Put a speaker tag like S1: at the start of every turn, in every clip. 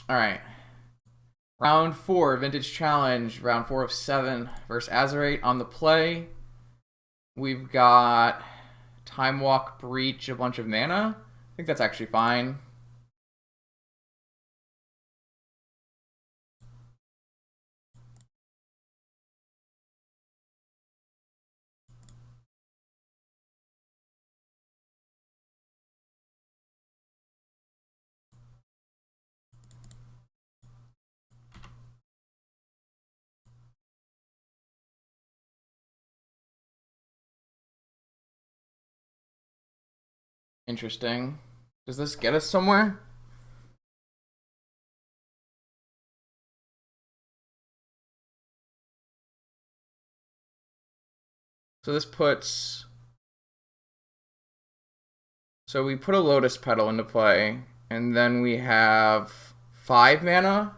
S1: All right. Round 4, Vintage Challenge. Round 4 of 7 versus Azerate on the play. We've got Time Walk, Breach, a bunch of mana. I think that's actually fine. Interesting. Does this get us somewhere? So this puts... So we put a Lotus Petal into play, and then we have 5 mana.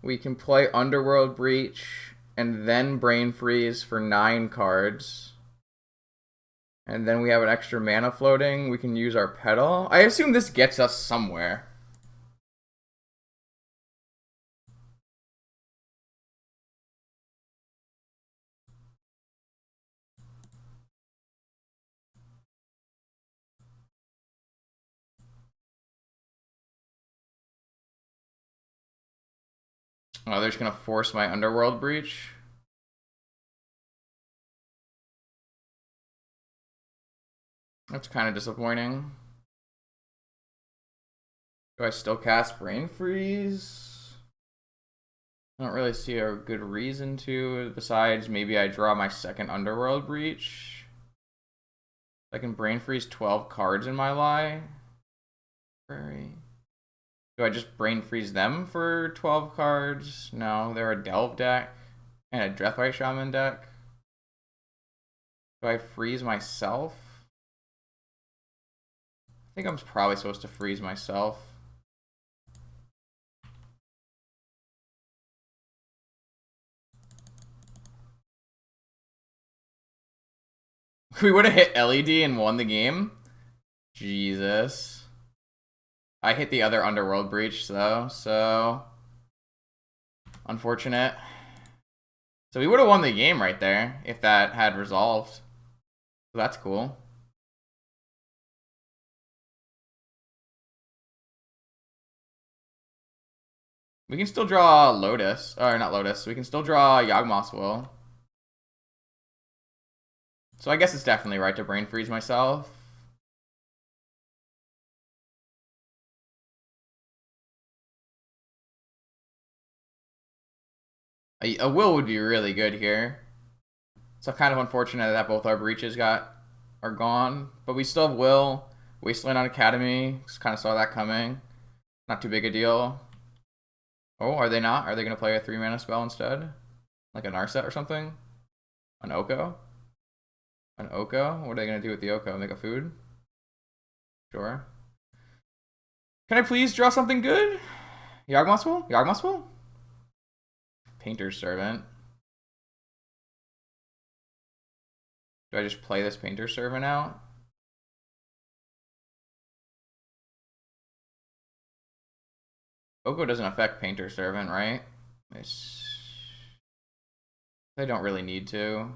S1: We can play Underworld Breach, and then Brain Freeze for 9 cards. And then we have an extra mana floating. We can use our Petal. I assume this gets us somewhere. Oh, they're just gonna force my Underworld Breach. That's kind of disappointing. Do I still cast Brain Freeze? I don't really see a good reason to, besides maybe I draw my second Underworld Breach. I can Brain Freeze 12 cards in my library. Do I just Brain Freeze them for 12 cards? No, they're a Delve deck and a Deathwise Shaman deck. Do I freeze myself? I think I'm probably supposed to freeze myself. We would have hit LED and won the game. Jesus. I hit the other Underworld Breach though, so unfortunate. So we would have won the game right there if that had resolved. So that's cool. We can still draw Lotus, or not Lotus. We can still draw Yawgmoth's Will. So I guess it's definitely right to Brain Freeze myself. A Will would be really good here. So kind of unfortunate that both our breaches are gone, but we still have Will. Wasteland on Academy. Just kind of saw that coming. Not too big a deal. Oh, are they not? Are they going to play a 3 mana spell instead? Like a Narset or something? An Oko? An Oko? What are they going to do with the Oko? Make a food? Sure. Can I please draw something good? Yawgmoth's Will? Yawgmoth's Will? Painter's Servant. Do I just play this Painter's Servant out? Oko doesn't affect Painter's Servant, right? They don't really need to.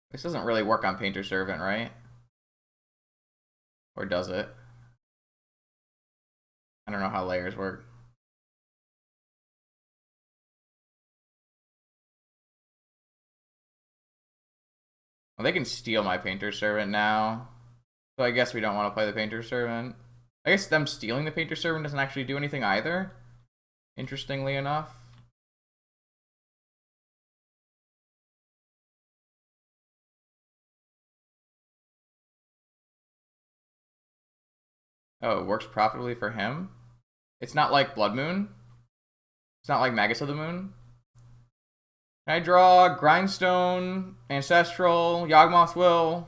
S1: This doesn't really work on Painter's Servant, right? Or does it? I don't know how layers work. Well, they can steal my Painter's Servant now. So I guess we don't want to play the Painter's Servant. I guess them stealing the Painter's Servant doesn't actually do anything either. Interestingly enough. Oh, it works profitably for him? It's not like Blood Moon? It's not like Magus of the Moon? Can I draw Grindstone, Ancestral, Yawgmoth's Will?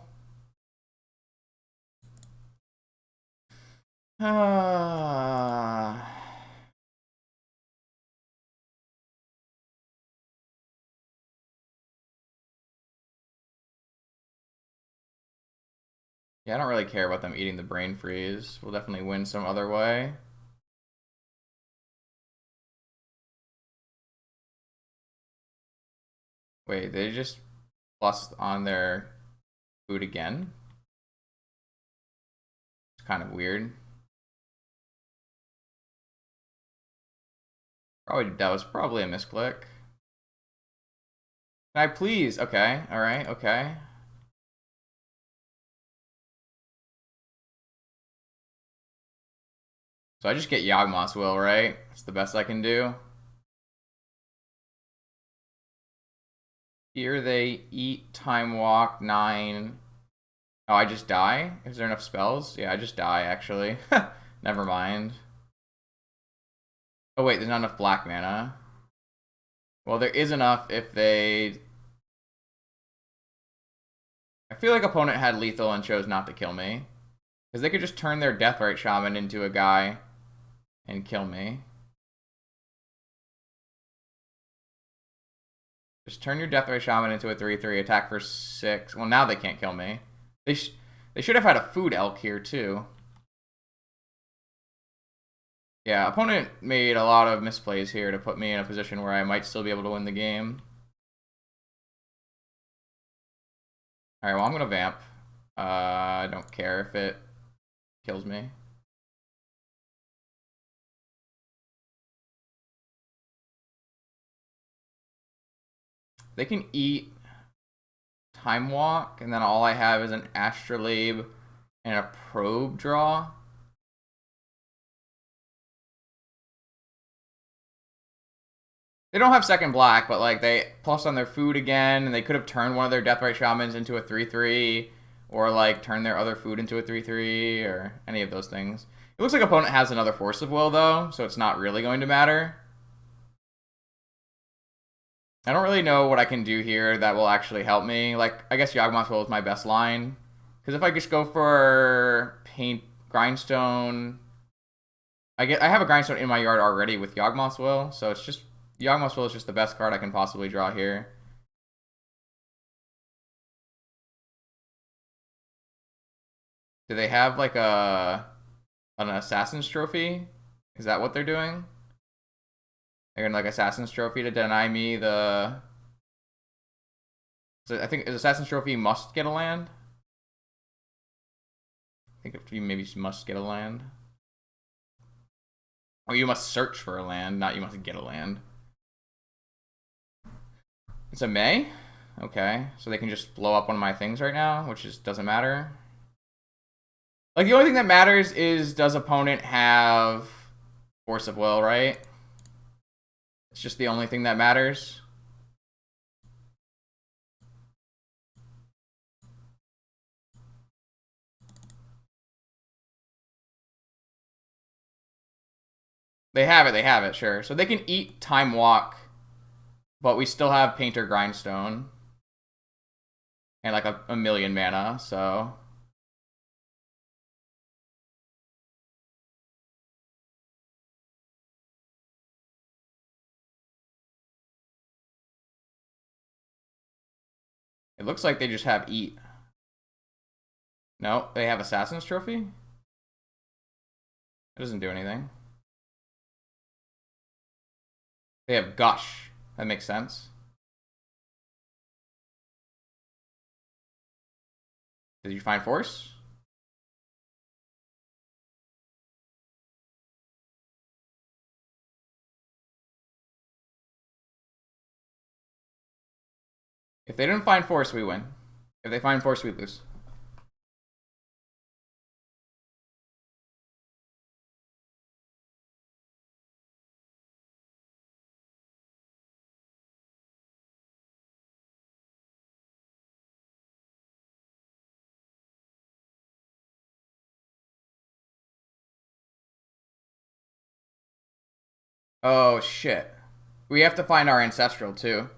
S1: Yeah, I don't really care about them eating the Brain Freeze. We'll definitely win some other way. Wait, they just plus on their food again? It's kind of weird. Probably, that was probably a misclick. Can I please? Okay, alright, okay. So I just get Yawgmoth's Will, right? It's the best I can do. Here they eat, Time Walk, 9. Oh, I just die? Is there enough spells? Yeah, I just die, actually. Never mind. Oh wait, there's not enough black mana. Well, there is enough if they... I feel like opponent had lethal and chose not to kill me. Because they could just turn their Deathrite Shaman into a guy and kill me. Just turn your Deathrite Shaman into a 3/3, attack for 6. Well, now they can't kill me. They should have had a food elk here, too. Yeah, opponent made a lot of misplays here to put me in a position where I might still be able to win the game. Alright, well, I'm gonna vamp. I don't care if it kills me. They can eat Time Walk, and then all I have is an Astrolabe and a Probe draw. They don't have second black, but like they plus on their food again, and they could have turned one of their Deathrite Shamans into a 3/3, or like turn their other food into a 3/3, or any of those things. It looks like opponent has another Force of Will though, so it's not really going to matter. I don't really know what I can do here that will actually help me. Like, I guess Yawgmoth's Will is my best line. Because if I just go for Paint Grindstone, I have a Grindstone in my yard already with Yawgmoth's Will, so it's just Yawgmoth's Will is just the best card I can possibly draw here. Do they have like an Assassin's Trophy? Is that what they're doing? They're gonna like Assassin's Trophy to deny me the. So I think is Assassin's Trophy must get a land. I think if you maybe must get a land. Oh, you must search for a land, not you must get a land. It's a May? Okay, so they can just blow up one of my things right now, which just doesn't matter. Like, the only thing that matters is does opponent have Force of Will, right? It's just the only thing that matters. They have it, sure. So they can eat Time Walk, but we still have Painter Grindstone. And like a million mana, so... It looks like they just have Eat. No, they have Assassin's Trophy? It doesn't do anything. They have Gush. That makes sense. Did you find Force? If they didn't find Force, we win. If they find Force, we lose. Oh, shit. We have to find our Ancestral, too.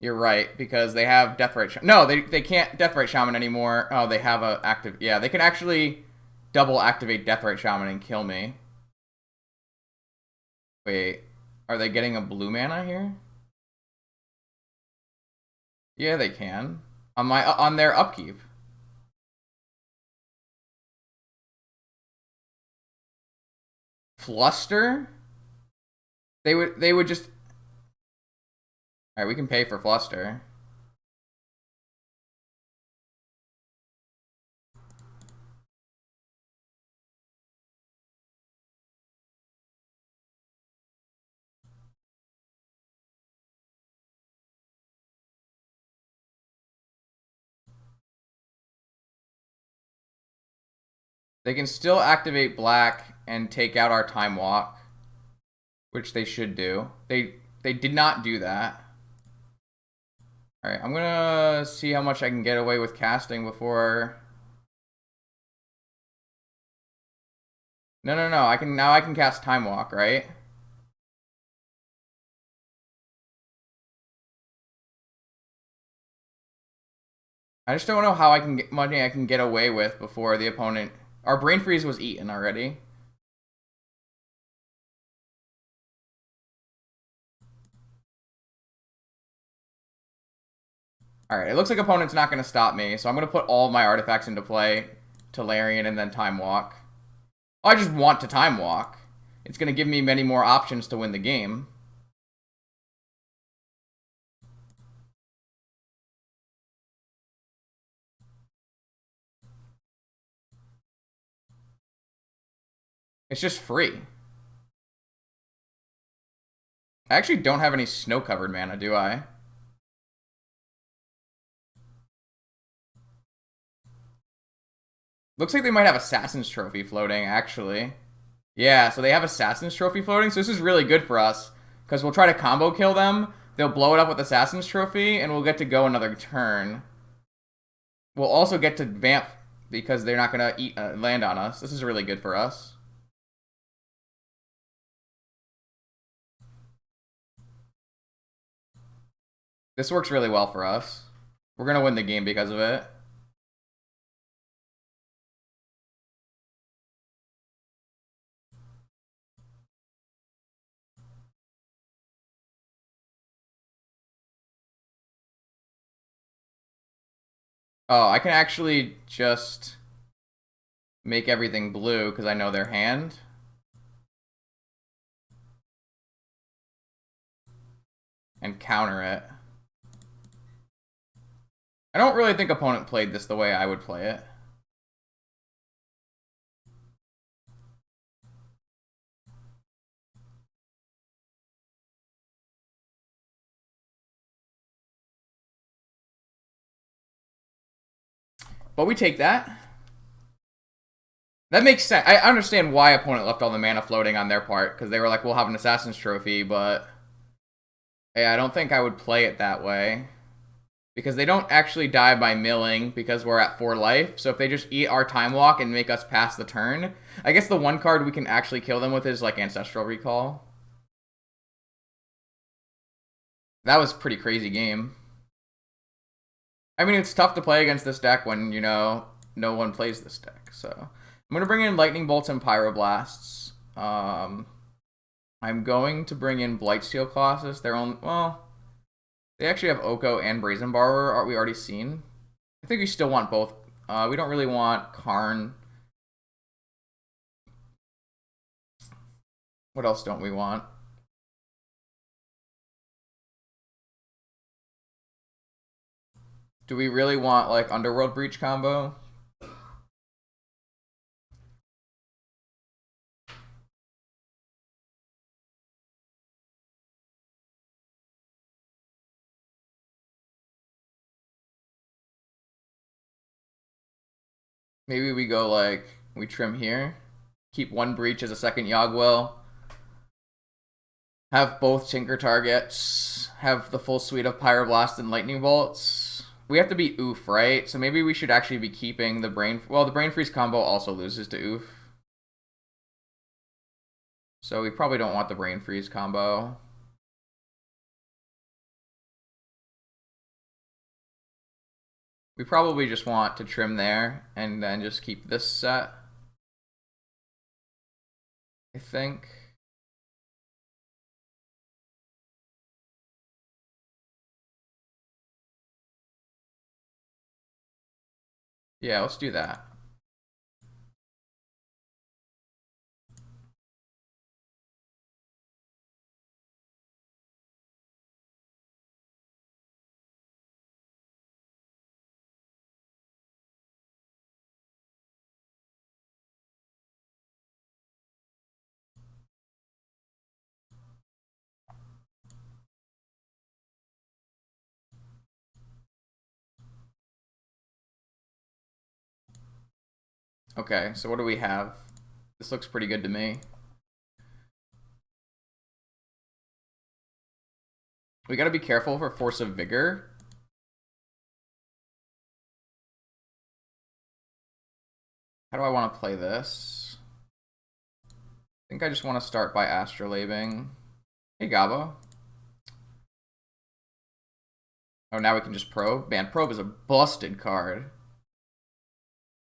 S1: You're right, because they have Deathrite Shaman. No, they can't Deathrite Shaman anymore. Oh, they have a active... Yeah, they can actually double activate Deathrite Shaman and kill me. Wait, are they getting a blue mana here? Yeah, they can. On their upkeep. Fluster? They would just... Alright, we can pay for Fluster. They can still activate black and take out our Time Walk, which they should do. They did not do that. Alright, I'm gonna see how much I can get away with casting before... No, now I can cast Time Walk, right? I just don't know how I can get money I can get away with before the opponent... Our Brain Freeze was eaten already. Alright, it looks like opponent's not going to stop me, so I'm going to put all of my artifacts into play. Tolarian and then Time Walk. I just want to Time Walk. It's going to give me many more options to win the game. It's just free. I actually don't have any snow-covered mana, do I? Looks like they might have Assassin's Trophy floating, actually. Yeah, so they have Assassin's Trophy floating, so this is really good for us. Because we'll try to combo kill them, they'll blow it up with Assassin's Trophy, and we'll get to go another turn. We'll also get to vamp, because they're not going to land on us. This is really good for us. This works really well for us. We're going to win the game because of it. Oh, I can actually just make everything blue because I know their hand. And counter it. I don't really think opponent played this the way I would play it. But we take that. That makes sense. I understand why opponent left all the mana floating on their part, because they were like, we'll have an Assassin's Trophy, but... Yeah, I don't think I would play it that way. Because they don't actually die by milling, because we're at 4 life, so if they just eat our Time Walk and make us pass the turn... I guess the one card we can actually kill them with is, like, Ancestral Recall. That was a pretty crazy game. I mean, it's tough to play against this deck when, you know, no one plays this deck, so... I'm going to bring in Lightning Bolts and Pyroblasts. I'm going to bring in Blightsteel Colossus. They're on... Well... They actually have Oko and Brazen Borrower. Are we already seen? I think we still want both. We don't really want Karn. What else don't we want? Do we really want, like, Underworld Breach combo? Maybe we go, like, we trim here. Keep one Breach as a second Yogwell. Have both Tinker targets. Have the full suite of Pyroblast and Lightning Bolts. We have to beat Oof, right? So maybe we should actually be keeping the Brain... Well, the Brain Freeze combo also loses to Oof. So we probably don't want the Brain Freeze combo. We probably just want to trim there and then just keep this set. I think. Yeah, let's do that. Okay, so what do we have? This looks pretty good to me. We gotta be careful for Force of Vigor. How do I want to play this? I think I just want to start by Astrolabing. Hey, Gabo. Oh, now we can just probe? Man, probe is a busted card.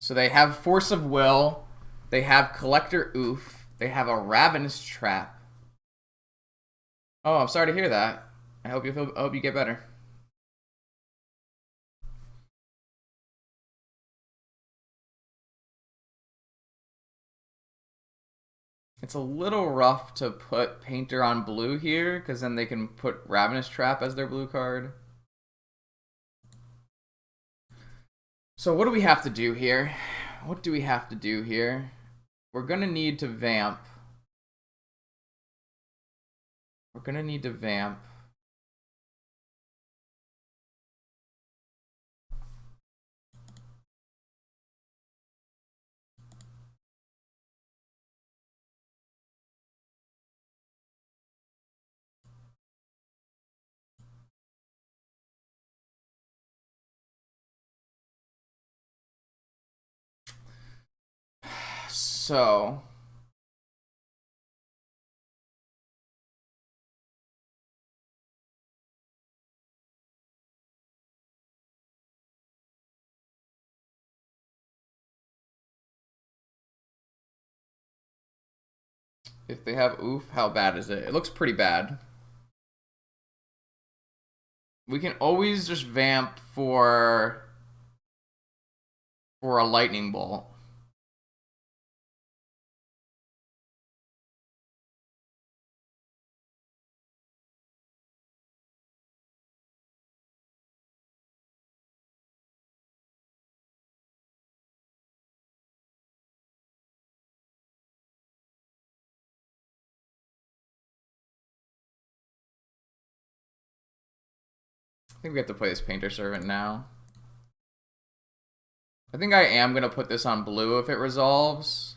S1: So they have Force of Will. They have Collector Oof. They have a Ravenous Trap. Oh, I'm sorry to hear that. I hope you get better. It's a little rough to put Painter on blue here, because then they can put Ravenous Trap as their blue card. So what do we have to do here? What do we have to do here? We're going to need to vamp. We're going to need to vamp. So if they have Oof, how bad is it? It looks pretty bad. We can always just vamp for a Lightning Bolt. I think we have to play this Painter Servant now. I think I am going to put this on blue if it resolves.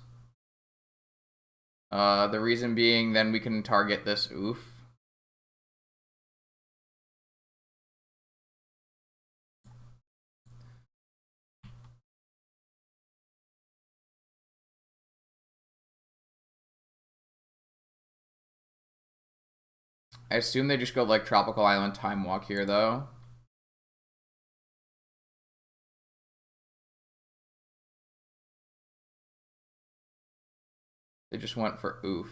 S1: The reason being, then we can target this Oof. I assume they just go like Tropical Island Time Walk here, though. They just went for Oof.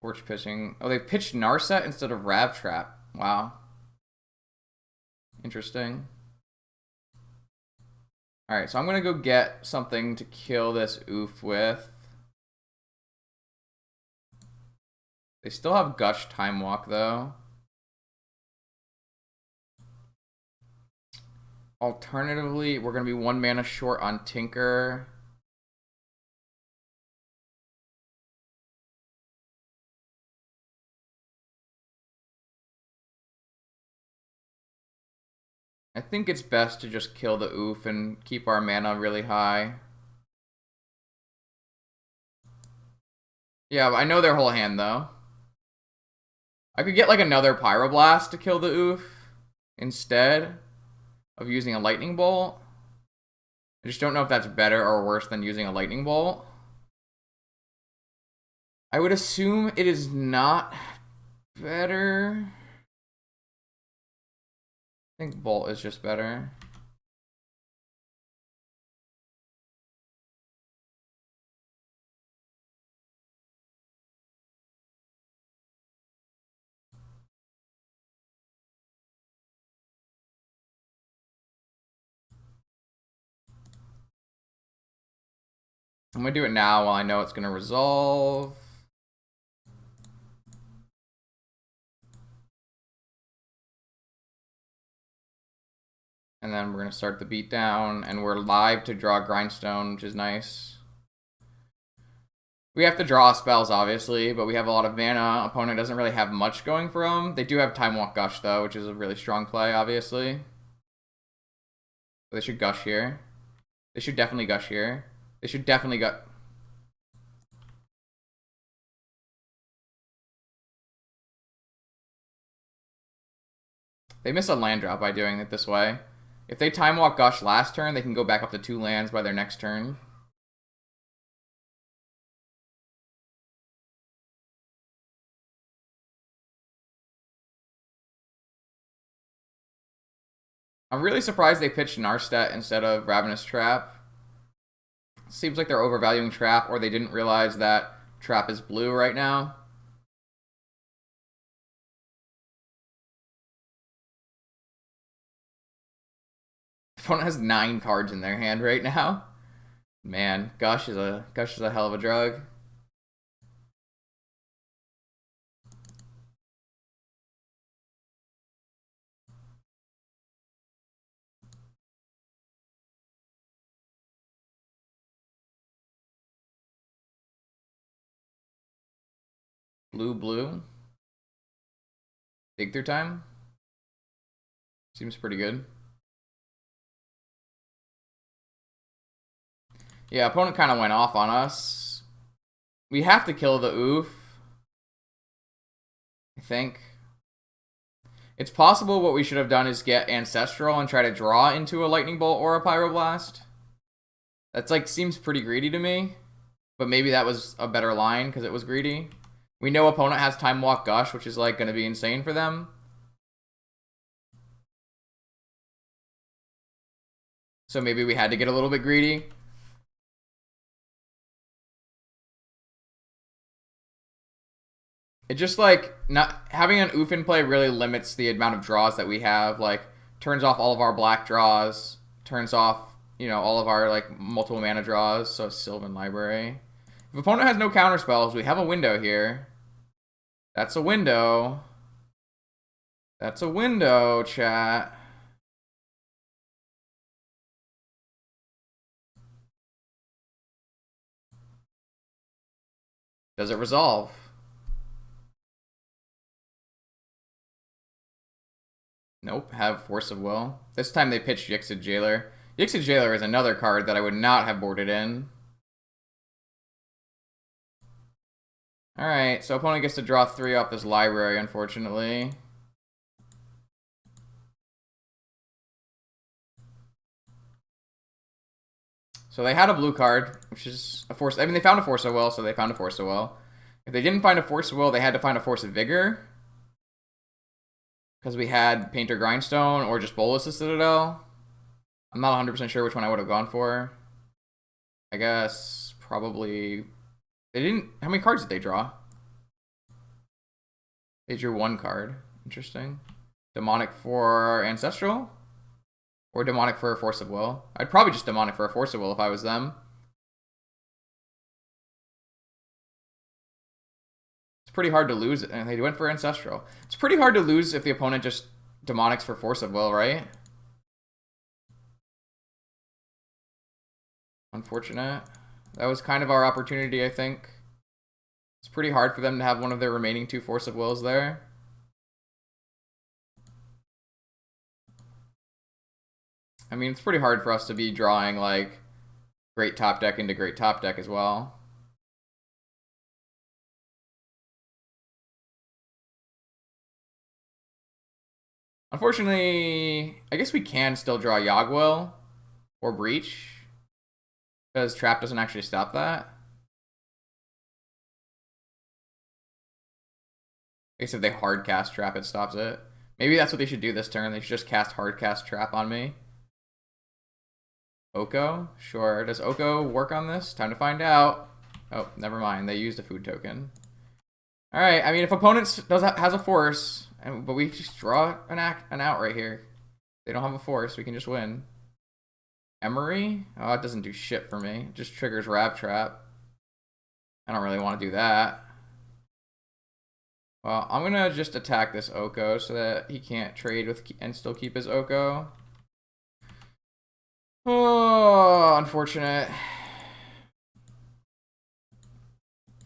S1: Porch pitching. Oh, they pitched Narset instead of Rav Trap. Wow. Interesting. Alright, so I'm going to go get something to kill this Oof with. They still have Gush Time Walk, though. Alternatively, we're going to be 1 mana short on Tinker. I think it's best to just kill the Oof and keep our mana really high. Yeah, I know their whole hand, though. I could get like another Pyroblast to kill the Oof instead of using a Lightning Bolt. I just don't know if that's better or worse than using a Lightning Bolt. I would assume it is not better. I think Bolt is just better. I'm gonna do it now while I know it's gonna resolve. And then we're going to start the beatdown, and we're live to draw Grindstone, which is nice. We have to draw spells, obviously, but we have a lot of mana. Opponent doesn't really have much going for them. They do have Time Walk Gush, though, which is a really strong play, obviously. So they should Gush here. They should definitely Gush here. They should definitely Gush. They miss a land drop by doing it this way. If they Time Walk Gush last turn, they can go back up to 2 lands by their next turn. I'm really surprised they pitched Narset instead of Ravenous Trap. Seems like they're overvaluing Trap, or they didn't realize that Trap is blue right now. Opponent has 9 cards in their hand right now. Man, Gush is a hell of a drug. Blue. Dig through time. Seems pretty good. Yeah, opponent kind of went off on us. We have to kill the Oof, I think. It's possible what we should have done is get Ancestral and try to draw into a Lightning Bolt or a Pyroblast. That's like, seems pretty greedy to me. But maybe that was a better line because it was greedy. We know opponent has Time Walk Gush, which is like going to be insane for them. So maybe we had to get a little bit greedy. It just like not having an Oof in play really limits the amount of draws that we have. Like turns off all of our black draws, turns off, you know, all of our like multiple mana draws. So Sylvan Library. If opponent has no counter spells, we have a window here. That's a window. That's a window, chat. Does it resolve? Nope, have Force of Will. This time they pitched Yixid Jailer. Yixid Jailer is another card that I would not have boarded in. Alright, so opponent gets to draw 3 off this library, unfortunately. So they had a blue card, which is a Force... I mean, they found a Force of Will, so they found a Force of Will. If they didn't find a Force of Will, they had to find a Force of Vigor. Because we had Painter Grindstone or just Bolas' Citadel. I'm not 100% sure which one I would have gone for. I guess probably... They didn't... How many cards did they draw? They drew 1 card. Interesting. Demonic for Ancestral? Or Demonic for a Force of Will? I'd probably just Demonic for a Force of Will if I was them. It's pretty hard to lose. And they went for Ancestral. It's pretty hard to lose if the opponent just Demonics for Force of Will, right? Unfortunate. That was kind of our opportunity, I think. It's pretty hard for them to have one of their remaining 2 Force of Wills there. I mean, it's pretty hard for us to be drawing, like, great top deck into great top deck as well. Unfortunately, I guess we can still draw Yogg-Will or Breach, because Trap doesn't actually stop that. I guess if they hard cast Trap, it stops it. Maybe that's what they should do this turn. They should just cast hard cast Trap on me. Oko? Sure. Does Oko work on this? Time to find out. Oh, never mind. They used a food token. Alright, I mean, if opponent has a force, but we just draw an out right here. They don't have a force, we can just win. Emery? Oh, it doesn't do shit for me. It just triggers Rav Trap. I don't really want to do that. Well, I'm going to just attack this Oko so that he can't trade with and still keep his Oko. Oh, unfortunate. I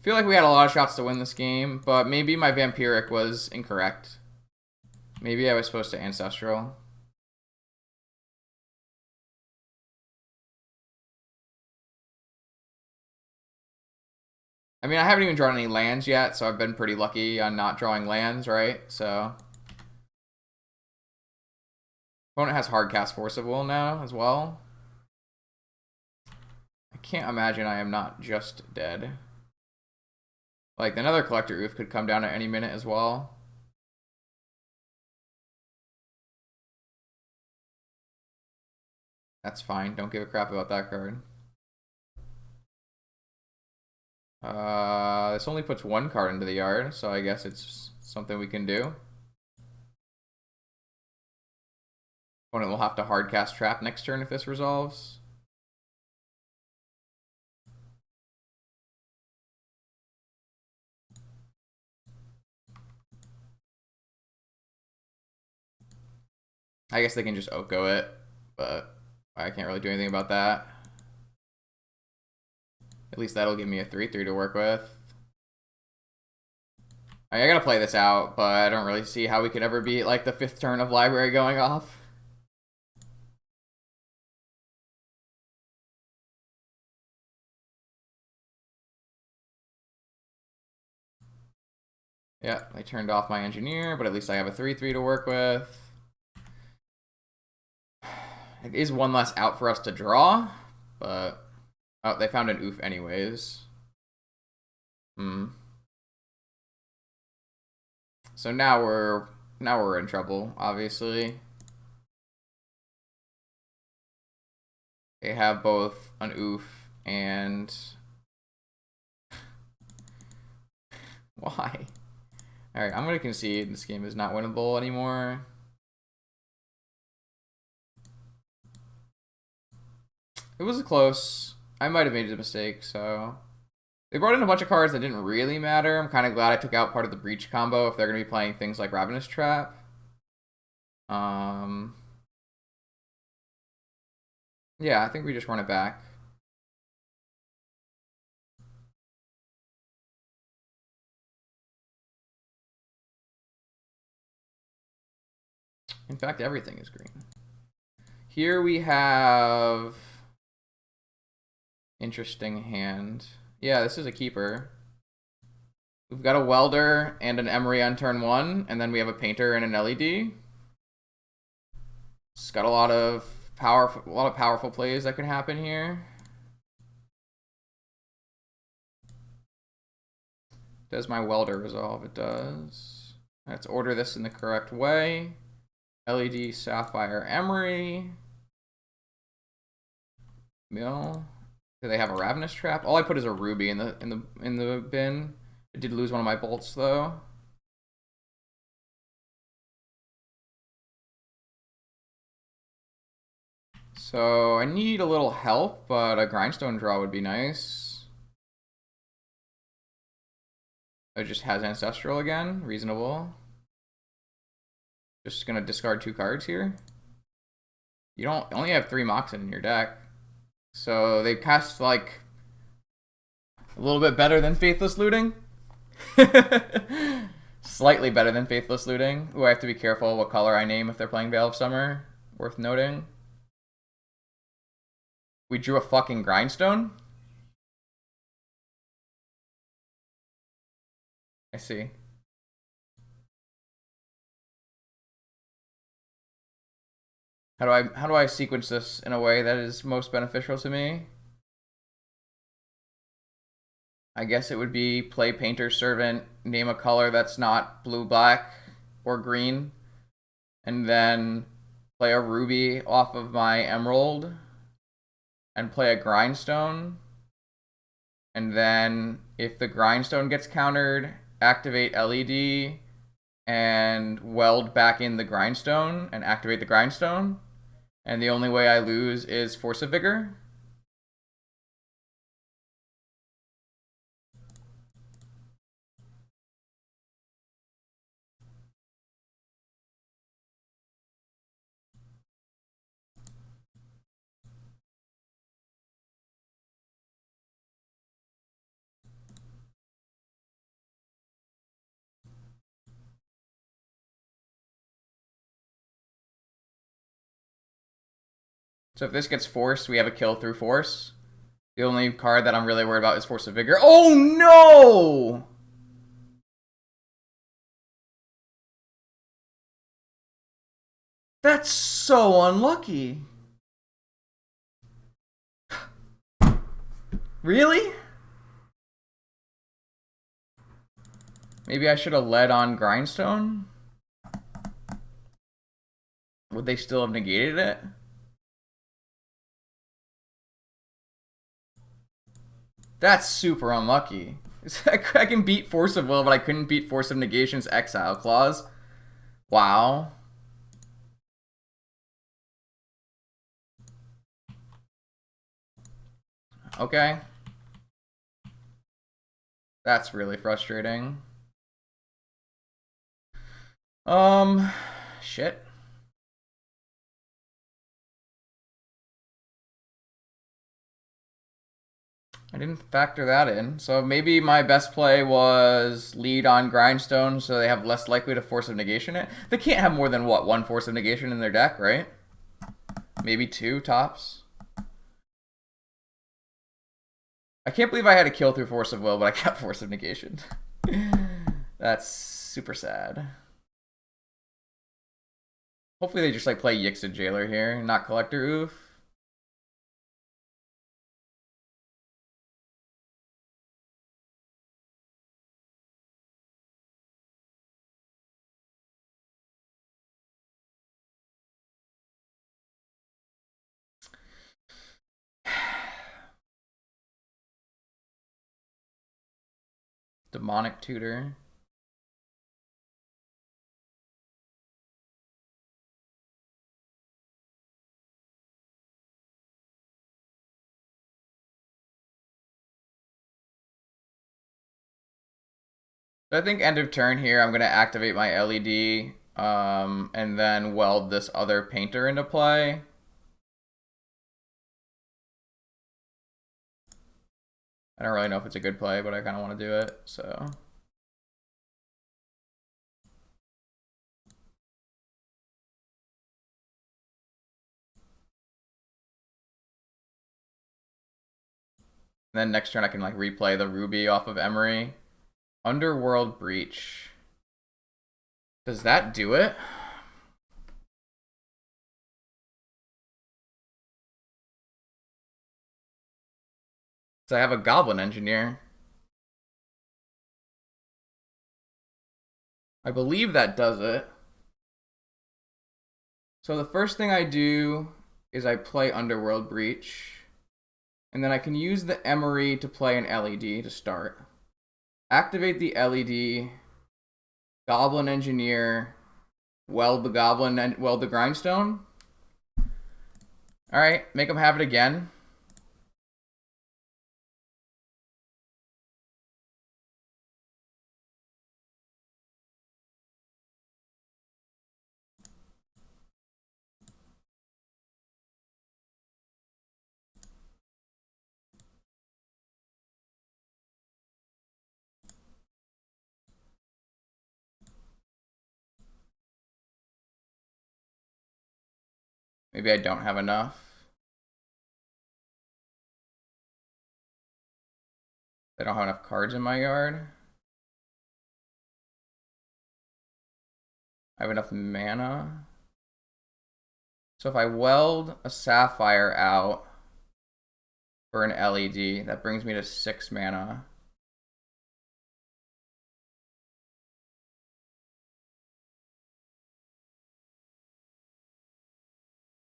S1: feel like we had a lot of shots to win this game, but maybe my Vampiric was incorrect. Maybe I was supposed to Ancestral. I mean, I haven't even drawn any lands yet, so I've been pretty lucky on not drawing lands, right? So opponent has hard cast Force of Will now as well. I can't imagine I am not just dead. Like, another Collector Oof could come down at any minute as well. That's fine. Don't give a crap about that card. This only puts one card into the yard, so I guess it's something we can do. Opponent will have to hardcast Trap next turn if this resolves. I guess they can just Oko it, but I can't really do anything about that. At least that'll give me a 3/3 to work with. I gotta play this out, but I don't really see how we could ever beat like the 5th turn of Library going off. Yeah, I turned off my Engineer, but at least I have a 3/3 to work with. It is one less out for us to draw, but oh, they found an Oof anyways. So now we're in trouble, obviously. They have both an Oof and why? Alright, I'm gonna concede this game is not winnable anymore. It was close. I might have made a mistake, so they brought in a bunch of cards that didn't really matter. I'm kind of glad I took out part of the Breach combo if they're going to be playing things like Ravenous Trap. Yeah, I think we just run it back. In fact, everything is green. Here we have interesting hand. Yeah, this is a keeper. We've got a Welder and an Emery on turn 1, and then we have a Painter and an LED. It's got a lot of powerful plays that can happen here. Does my Welder resolve? It does. Let's order this in the correct way. LED Sapphire Emery. Mill. Do they have a Ravenous Trap? All I put is a Ruby in the bin. I did lose one of my bolts though. So I need a little help, but a Grindstone draw would be nice. It just has Ancestral again. Reasonable. Just gonna discard 2 cards here. You don't only have 3 Moxen in your deck. So they cast like a little bit better than Faithless Looting. Slightly better than Faithless Looting. Ooh, I have to be careful what color I name if they're playing Veil of Summer. Worth noting. We drew a fucking Grindstone? I see. How do I sequence this in a way that is most beneficial to me? I guess it would be play Painter Servant, name a color that's not blue, black, or green, and then play a Ruby off of my Emerald, and play a Grindstone, and then if the Grindstone gets countered, activate LED, and weld back in the Grindstone, and activate the Grindstone, and the only way I lose is Force of Vigor. So if this gets forced, we have a kill through force. The only card that I'm really worried about is Force of Vigor. Oh no! That's so unlucky. Really? Maybe I should have led on Grindstone? Would they still have negated it? That's super unlucky. I can beat Force of Will, but I couldn't beat Force of Negation's Exile clause. Wow. Okay. That's really frustrating. Shit. I didn't factor that in. So maybe my best play was lead on Grindstone so they have less likely to Force of Negation it. They can't have more than, what, one Force of Negation in their deck, right? Maybe two tops. I can't believe I had to kill through Force of Will, but I got Force of Negation. That's super sad. Hopefully they just like play Yixid Jailer here, not Collector Oof. Demonic Tutor. So I think end of turn here, I'm going to activate my LED and then weld this other painter into play. I don't really know if it's a good play, but I kind of want to do it, so... And then next turn I can like replay the Ruby off of Emery. Underworld Breach. Does that do it? So I have a Goblin Engineer. I believe that does it. So the first thing I do is I play Underworld Breach. And then I can use the Emery to play an LED to start. Activate the LED, Goblin Engineer, weld the Goblin and weld the Grindstone. Alright, make them have it again. Maybe I don't have enough. I don't have enough cards in my yard. I have enough mana. So if I weld a Sapphire out for an LED, that brings me to 6 mana.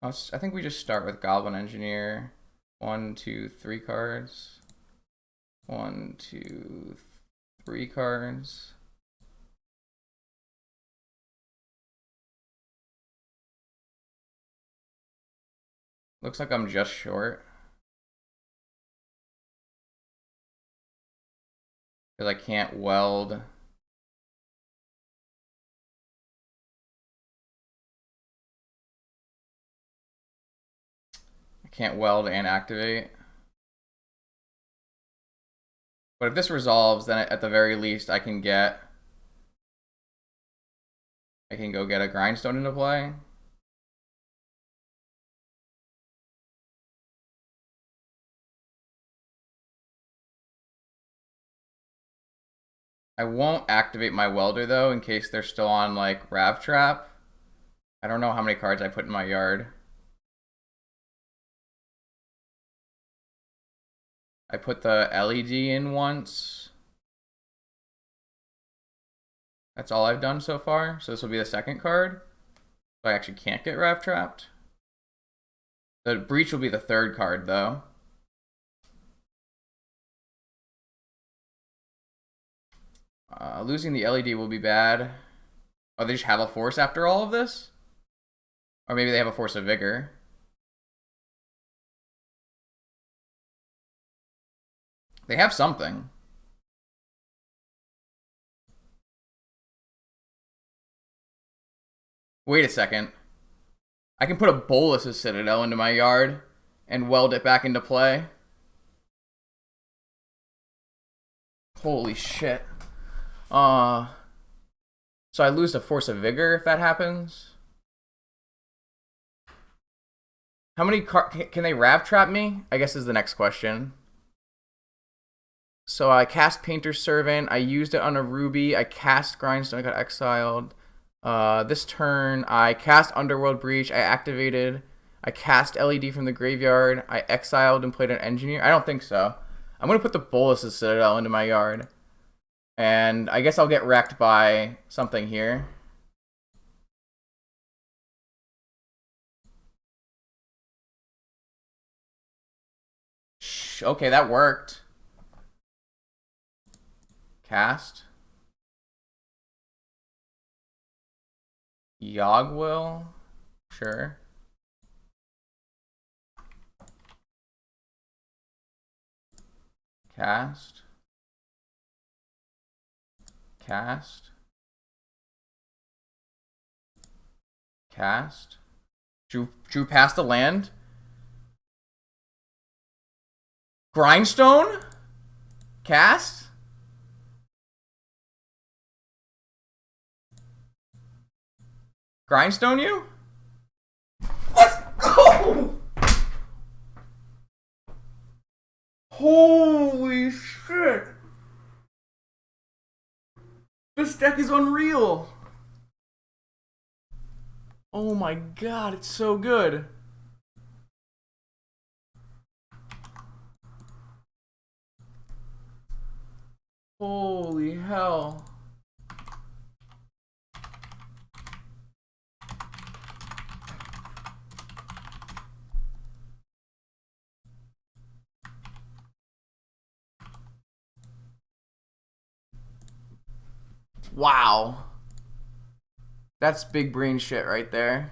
S1: I think we just start with Goblin Engineer. 1, 2, 3 cards. 1, 2, 3 cards. Looks like I'm just short. Because I can't weld. I can't weld and activate. But if this resolves, then at the very least I can go get a Grindstone into play. I won't activate my welder though in case they're still on like Rav Trap. I don't know how many cards I put in my yard. I put the LED in once. That's all I've done so far. So this will be the second card. So I actually can't get Rav Trapped. The Breach will be the third card though. Losing the LED will be bad. Oh, they just have a force after all of this? Or maybe they have a force of vigor. They have something. Wait a second. I can put a Bolas's Citadel into my yard and weld it back into play. Holy shit. So I lose the force of vigor if that happens. How many can they Rav Trap me? I guess is the next question. So I cast Painter's Servant. I used it on a Ruby. I cast Grindstone. I got exiled. This turn, I cast Underworld Breach. I activated. I cast LED from the graveyard. I exiled and played an Engineer. I don't think so. I'm going to put the Bolas's Citadel into my yard. And I guess I'll get wrecked by something here. Okay, that worked. Cast. Yogwill. Sure. Cast. Cast. Cast. Drew past the land. Grindstone? Cast? Grindstone you? Let's go! Holy shit! This deck is unreal! Oh my god, it's so good. Holy hell. Wow. That's big brain shit right there.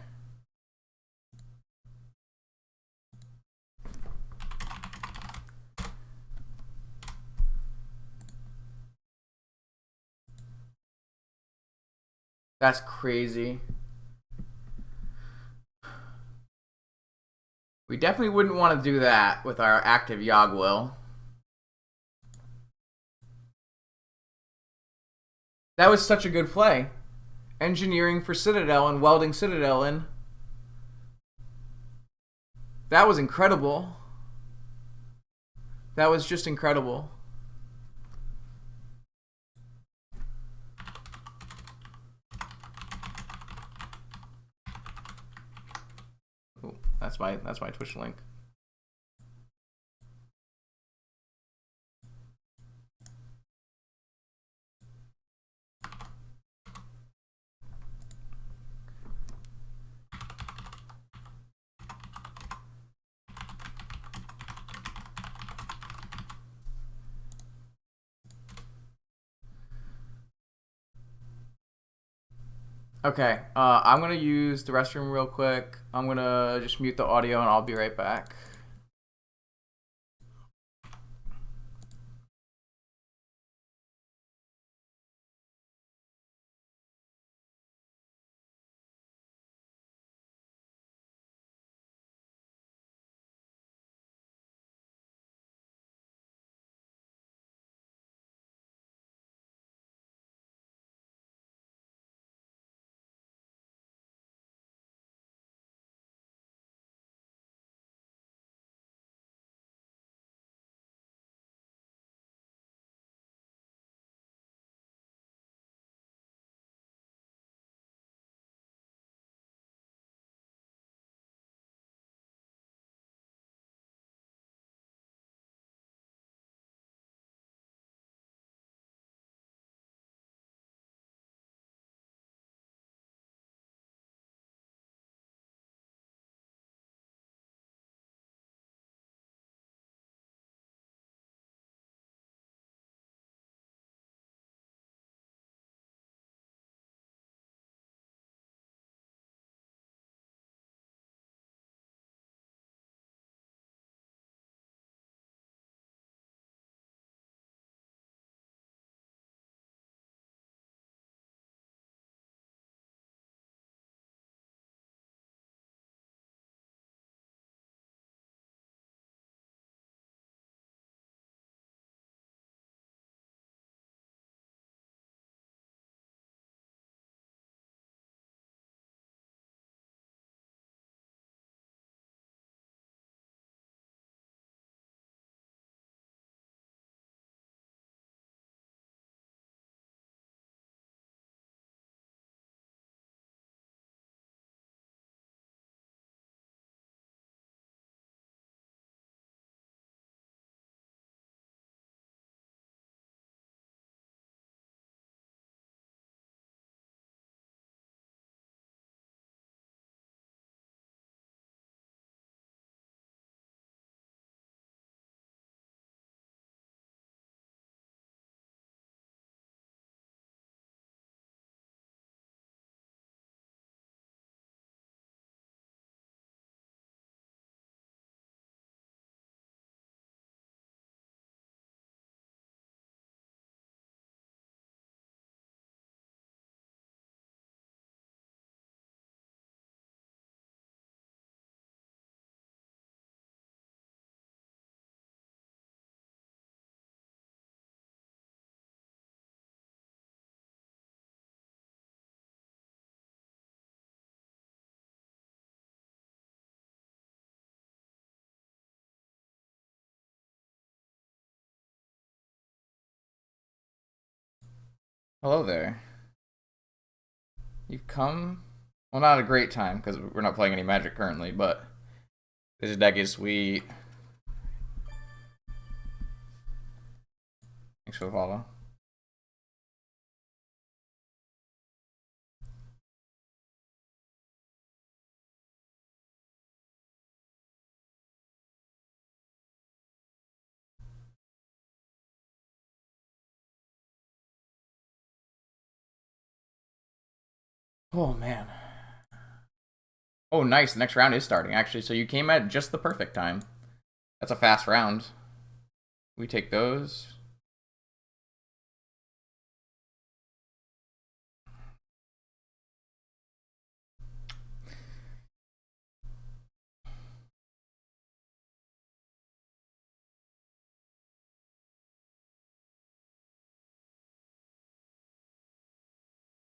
S1: That's crazy. We definitely wouldn't want to do that with our active Yogwill. That was such a good play. Engineering for Citadel and welding Citadel in. That was incredible. That was just incredible. Ooh, that's my Twitch link. Okay, I'm gonna use the restroom real quick. I'm gonna just mute the audio and I'll be right back. Hello there. You've come. Well, not a great time because we're not playing any Magic currently, but this deck is sweet. Thanks for the follow. Oh man. Oh, nice. The next round is starting actually. So you came at just the perfect time. That's a fast round. We take those.